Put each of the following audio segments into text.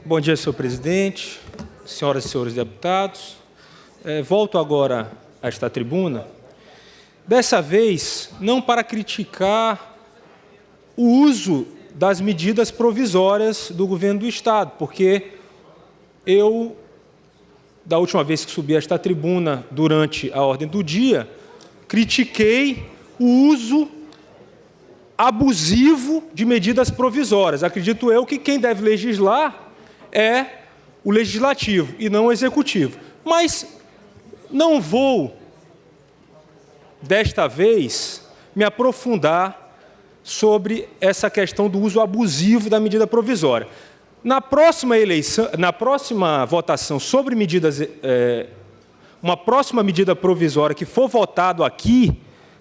Bom dia, senhor presidente, senhoras e senhores deputados. Volto agora a esta tribuna, dessa vez não para criticar o uso das medidas provisórias do governo do Estado, porque eu, da última vez que subi a esta tribuna durante a ordem do dia, critiquei o uso abusivo de medidas provisórias. Acredito eu que quem deve legislar é o legislativo e não o executivo. Mas não vou, desta vez, me aprofundar sobre essa questão do uso abusivo da medida provisória. Na próxima eleição, na próxima votação sobre medidas, uma próxima medida provisória que for votado aqui,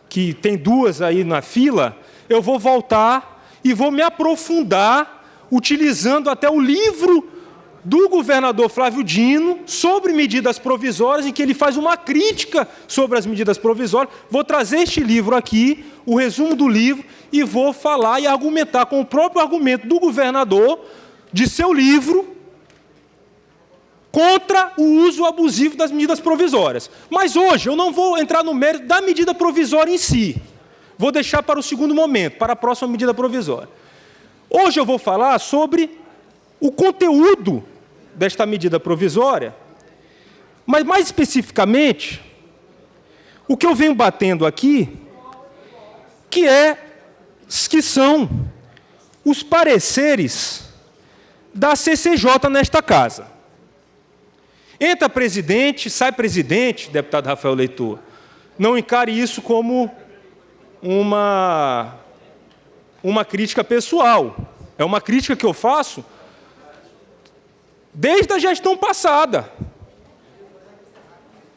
que tem duas aí na fila, eu vou voltar e vou me aprofundar utilizando até o livro do governador Flávio Dino sobre medidas provisórias, em que ele faz uma crítica sobre as medidas provisórias. Vou trazer este livro aqui, o resumo do livro, e vou falar e argumentar com o próprio argumento do governador, de seu livro, contra o uso abusivo das medidas provisórias. Mas hoje eu não vou entrar no mérito da medida provisória em si. Vou deixar para o segundo momento, para a próxima medida provisória. Hoje eu vou falar sobre o conteúdo desta medida provisória, mas, mais especificamente, o que eu venho batendo aqui, que são os pareceres da CCJ nesta casa. Entra presidente, sai presidente, deputado Rafael Leitor. Não encare isso como uma crítica pessoal. É uma crítica que eu faço desde a gestão passada.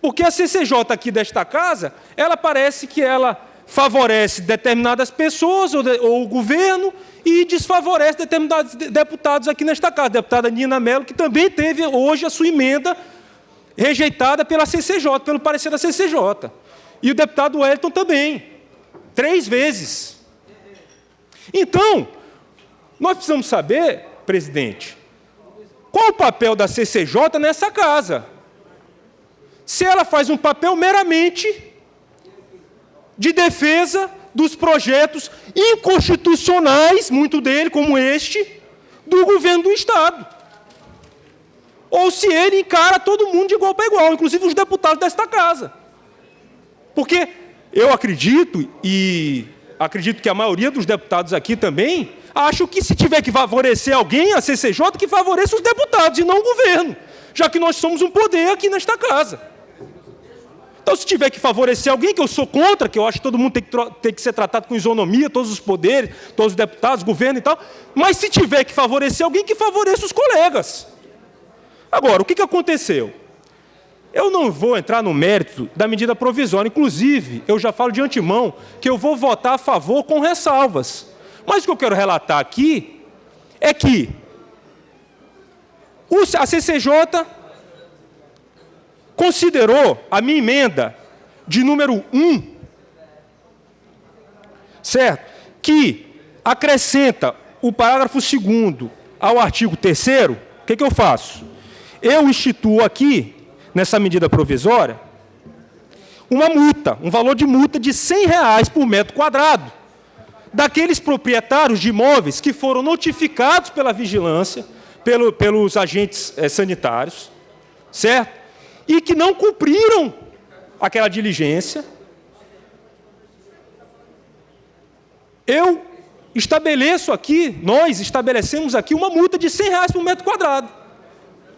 Porque a CCJ aqui desta casa, ela parece que ela favorece determinadas pessoas ou o governo e desfavorece determinados deputados aqui nesta casa. A deputada Nina Mello, que também teve hoje a sua emenda rejeitada pela CCJ, pelo parecer da CCJ. E o deputado Wellington também, 3 vezes. Então, nós precisamos saber, presidente, qual o papel da CCJ nessa casa? Se ela faz um papel meramente de defesa dos projetos inconstitucionais, muito dele, como este, do governo do Estado. Ou se ele encara todo mundo de igual para igual, inclusive os deputados desta casa. Porque eu acredito, e acredito que a maioria dos deputados aqui também, acho que se tiver que favorecer alguém, a CCJ, que favoreça os deputados e não o governo, já que nós somos um poder aqui nesta casa. Então, se tiver que favorecer alguém, que eu sou contra, que eu acho que todo mundo tem que ser tratado com isonomia, todos os poderes, todos os deputados, governo e tal, mas se tiver que favorecer alguém, que favoreça os colegas. Agora, o que aconteceu? Eu não vou entrar no mérito da medida provisória, inclusive, eu já falo de antemão que eu vou votar a favor com ressalvas. Mas o que eu quero relatar aqui é que a CCJ considerou a minha emenda de número 1, certo? Que acrescenta o parágrafo 2º ao artigo 3º, o que eu faço? Eu instituo aqui, nessa medida provisória, uma multa, um valor de multa de R$100 por metro quadrado, daqueles proprietários de imóveis que foram notificados pela vigilância, pelos agentes sanitários, certo? E que não cumpriram aquela diligência. Eu estabeleço aqui, nós estabelecemos aqui uma multa de R$100 por metro quadrado.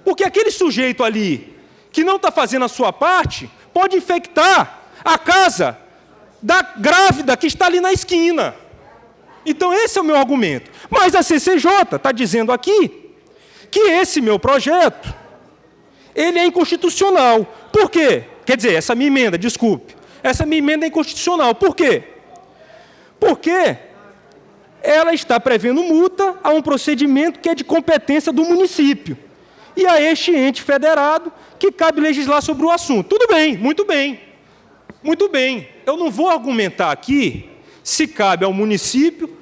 Porque aquele sujeito ali, que não está fazendo a sua parte, pode infectar a casa da grávida que está ali na esquina. Então, esse é o meu argumento. Mas a CCJ está dizendo aqui que esse meu projeto, ele é inconstitucional. Por quê? Quer dizer, essa minha emenda, desculpe, essa minha emenda é inconstitucional. Por quê? Porque ela está prevendo multa a um procedimento que é de competência do município e a este ente federado que cabe legislar sobre o assunto. Tudo bem, muito bem. Muito bem. Eu não vou argumentar aqui se cabe ao município,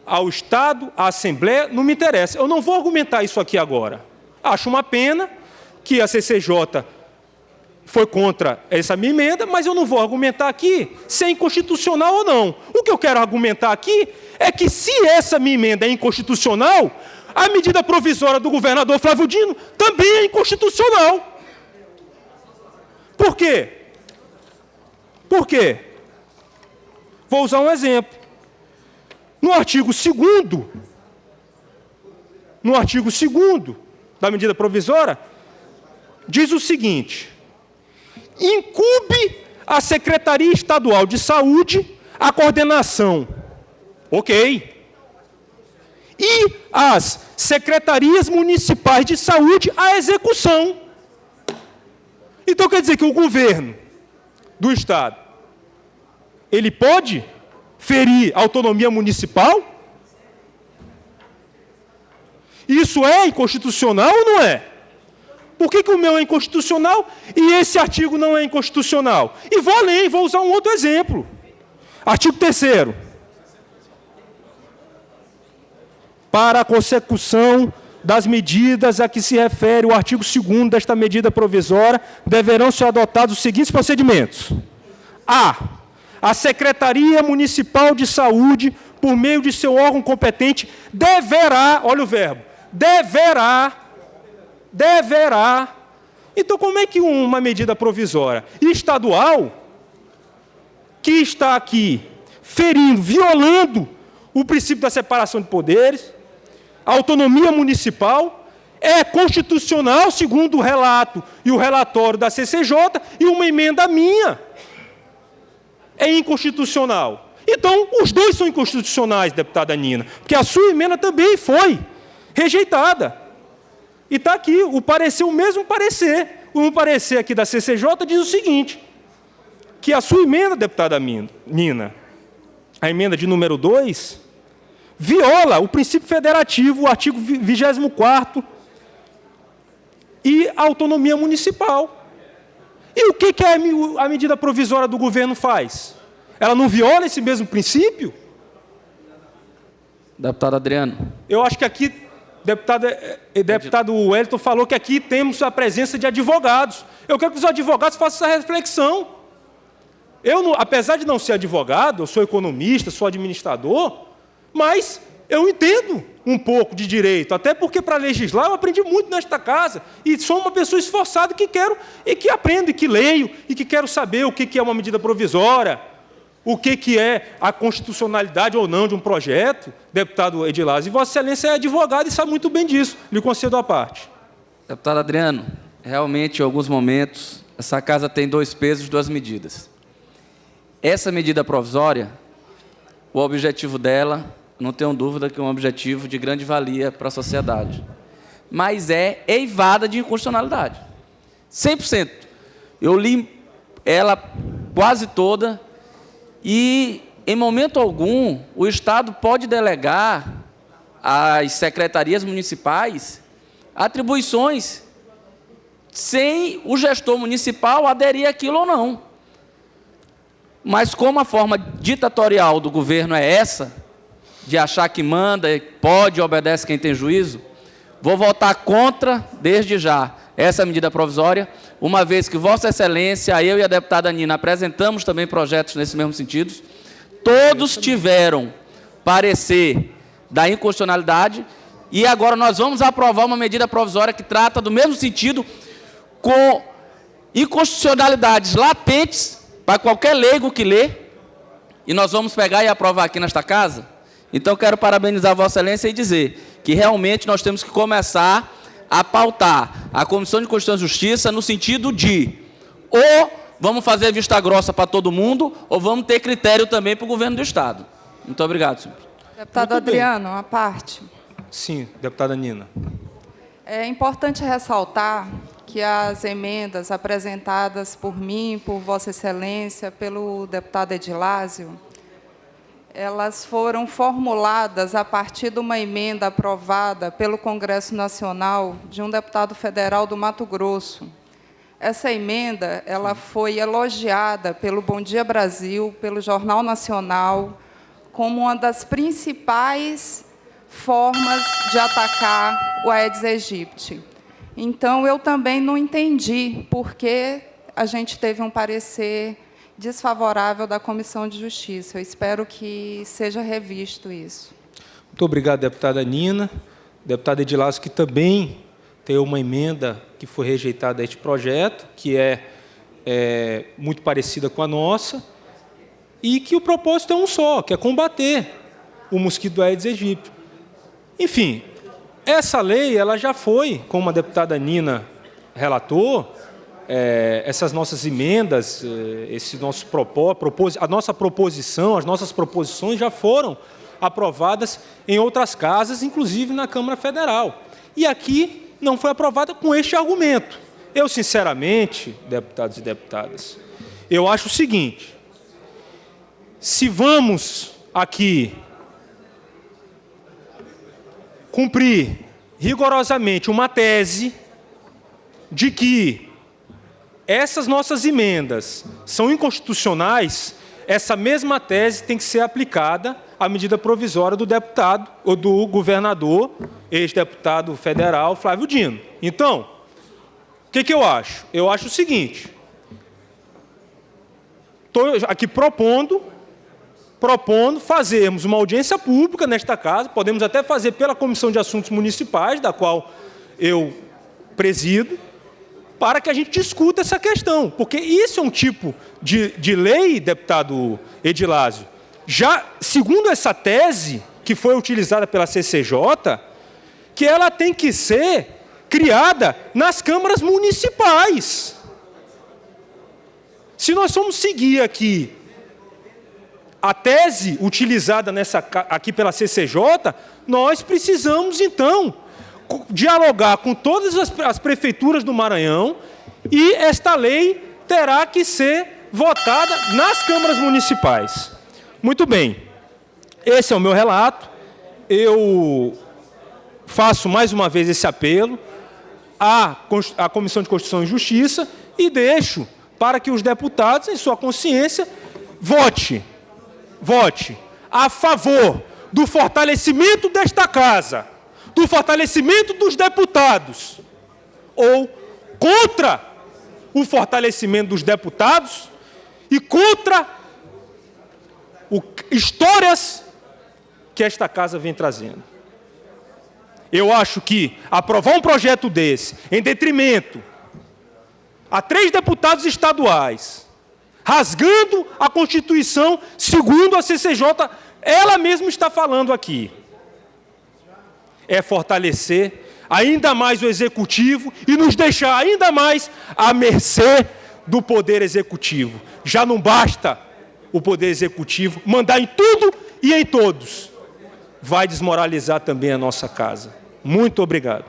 ao Estado, à Assembleia, não me interessa. Eu não vou argumentar isso aqui agora. Acho uma pena que a CCJ foi contra essa minha emenda, mas eu não vou argumentar aqui se é inconstitucional ou não. O que eu quero argumentar aqui é que, se essa minha emenda é inconstitucional, a medida provisória do governador Flávio Dino também é inconstitucional. Por quê? Por quê? Vou usar um exemplo. No artigo 2º, da medida provisória, diz o seguinte: incumbe à Secretaria Estadual de Saúde a coordenação, ok, e às Secretarias Municipais de Saúde a execução. Então, quer dizer que o governo do Estado, ele pode ferir a autonomia municipal? Isso é inconstitucional ou não é? Por que o meu é inconstitucional e esse artigo não é inconstitucional? E vou além, vou usar um outro exemplo. Artigo 3º. Para a consecução das medidas a que se refere o artigo 2º desta medida provisória, deverão ser adotados os seguintes procedimentos. A Secretaria Municipal de Saúde, por meio de seu órgão competente, deverá, olha o verbo, deverá. Então, como é que uma medida provisória estadual, que está aqui ferindo, violando o princípio da separação de poderes, a autonomia municipal, é constitucional, segundo o relato e o relatório da CCJ, e uma emenda minha é inconstitucional? Então, os dois são inconstitucionais, deputada Nina, porque a sua emenda também foi rejeitada. E está aqui, o mesmo parecer. O parecer aqui da CCJ diz o seguinte, que a sua emenda, deputada Nina, a emenda de número 2, viola o princípio federativo, o artigo 24º, e a autonomia municipal. E o que a medida provisória do governo faz? Ela não viola esse mesmo princípio? Deputado Adriano. Eu acho que aqui, deputado Wellington falou que aqui temos a presença de advogados. Eu quero que os advogados façam essa reflexão. Eu, apesar de não ser advogado, eu sou economista, sou administrador, mas eu entendo um pouco de direito, até porque, para legislar, eu aprendi muito nesta casa, e sou uma pessoa esforçada que quero, e que aprendo, e que leio, e que quero saber o que é uma medida provisória, o que é a constitucionalidade ou não de um projeto, deputado Edilás. E Vossa Excelência é advogado e sabe muito bem disso, lhe concedo a parte. Deputado Adriano, realmente, em alguns momentos, essa casa tem 2 pesos, 2 medidas. Essa medida provisória, o objetivo dela, não tenho dúvida que é um objetivo de grande valia para a sociedade, mas é eivada de inconstitucionalidade. 100%. Eu li ela quase toda e, em momento algum, o Estado pode delegar às secretarias municipais atribuições sem o gestor municipal aderir àquilo ou não. Mas como a forma ditatorial do governo é essa, de achar que manda, pode, obedece quem tem juízo, vou votar contra, desde já, essa medida provisória, uma vez que Vossa Excelência, eu e a deputada Nina apresentamos também projetos nesse mesmo sentido, todos tiveram parecer da inconstitucionalidade, e agora nós vamos aprovar uma medida provisória que trata do mesmo sentido, com inconstitucionalidades latentes para qualquer leigo que lê, e nós vamos pegar e aprovar aqui nesta casa. Então, quero parabenizar Vossa Excelência e dizer que realmente nós temos que começar a pautar a Comissão de Constituição e Justiça no sentido de ou vamos fazer vista grossa para todo mundo, ou vamos ter critério também para o governo do Estado. Muito obrigado, senhor. Deputado Adriano, uma parte. Sim, deputada Nina. É importante ressaltar que as emendas apresentadas por mim, por Vossa Excelência, pelo deputado Edilásio, elas foram formuladas a partir de uma emenda aprovada pelo Congresso Nacional de um deputado federal do Mato Grosso. Essa emenda ela foi elogiada pelo Bom Dia Brasil, pelo Jornal Nacional, como uma das principais formas de atacar o Aedes aegypti. Então, eu também não entendi por que a gente teve um parecer desfavorável da Comissão de Justiça. Eu espero que seja revisto isso. Muito obrigado, deputada Nina. Deputada Edilásio, que também tem uma emenda que foi rejeitada a este projeto, que é muito parecida com a nossa, e que o propósito é um só, que é combater o mosquito do Aedes aegypti. Enfim, essa lei ela já foi, como a deputada Nina relatou, essas nossas emendas, esse nosso a nossa proposição, as nossas proposições já foram aprovadas em outras casas, inclusive na Câmara Federal. E aqui não foi aprovada com este argumento. Eu, sinceramente, deputados e deputadas, eu acho o seguinte: se vamos aqui cumprir rigorosamente uma tese de que essas nossas emendas são inconstitucionais, essa mesma tese tem que ser aplicada à medida provisória do deputado ou do governador, ex-deputado federal Flávio Dino. Então, o que eu acho? Eu acho o seguinte: estou aqui propondo fazermos uma audiência pública nesta casa, podemos até fazer pela Comissão de Assuntos Municipais, da qual eu presido, para que a gente discuta essa questão, porque isso é um tipo de lei, deputado Edilásio, já segundo essa tese que foi utilizada pela CCJ, que ela tem que ser criada nas câmaras municipais. Se nós formos seguir aqui a tese utilizada aqui pela CCJ, nós precisamos, então, dialogar com todas as prefeituras do Maranhão e esta lei terá que ser votada nas câmaras municipais. Muito bem, esse é o meu relato. Eu faço mais uma vez esse apelo à Comissão de Constituição e Justiça e deixo para que os deputados, em sua consciência, vote a favor do fortalecimento desta casa, do fortalecimento dos deputados, ou contra o fortalecimento dos deputados e contra histórias que esta casa vem trazendo. Eu acho que aprovar um projeto desse, em detrimento a 3 deputados estaduais, rasgando a Constituição, segundo a CCJ, ela mesma está falando aqui, é fortalecer ainda mais o Executivo e nos deixar ainda mais à mercê do Poder Executivo. Já não basta o Poder Executivo mandar em tudo e em todos. Vai desmoralizar também a nossa casa. Muito obrigado.